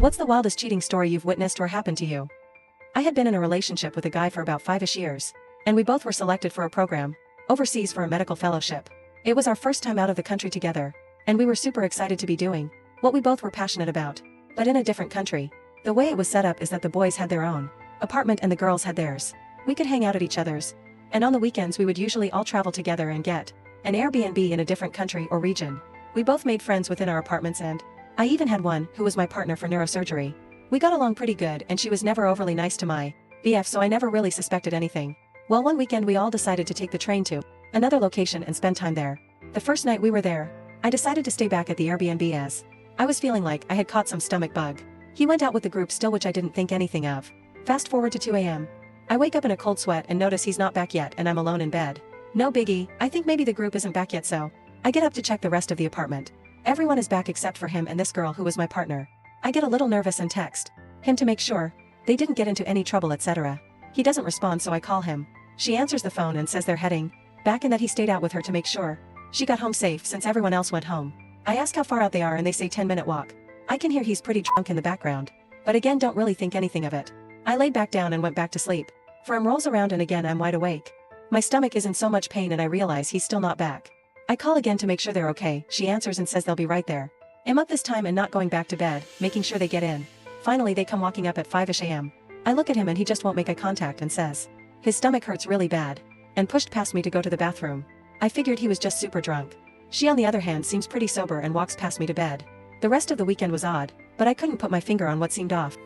What's the wildest cheating story you've witnessed or happened to you? I had been in a relationship with a guy for about 5-ish years, and we both were selected for a program overseas for a medical fellowship. It was our first time out of the country together, and we were super excited to be doing what we both were passionate about, but in a different country. The way it was set up is that the boys had their own apartment and the girls had theirs. We could hang out at each other's, and on the weekends we would usually all travel together and get an Airbnb in a different country or region. We both made friends within our apartments, and I even had one who was my partner for neurosurgery. We got along pretty good, and she was never overly nice to my BF, so I never really suspected anything. Well, one weekend we all decided to take the train to another location and spend time there. The first night we were there, I decided to stay back at the Airbnb as I was feeling like I had caught some stomach bug. He went out with the group still, which I didn't think anything of. Fast forward to 2 a.m. I wake up in a cold sweat and notice he's not back yet, and I'm alone in bed. No biggie, I think maybe the group isn't back yet, so I get up to check the rest of the apartment. Everyone is back except for him and this girl who was my partner. I get a little nervous and text him to make sure they didn't get into any trouble, etc. He doesn't respond, so I call him. She answers the phone and says they're heading back and that he stayed out with her to make sure she got home safe since everyone else went home. I ask how far out they are and they say 10-minute walk. I can hear he's pretty drunk in the background, but again don't really think anything of it. I laid back down and went back to sleep. From rolls around and again I'm wide awake. My stomach is in so much pain and I realize he's still not back. I call again to make sure they're okay. She answers and says they'll be right there. I'm up this time and not going back to bed, making sure they get in. Finally they come walking up at 5-ish a.m. I look at him and he just won't make eye contact and says his stomach hurts really bad, and pushed past me to go to the bathroom. I figured he was just super drunk. She on the other hand seems pretty sober and walks past me to bed. The rest of the weekend was odd, but I couldn't put my finger on what seemed off.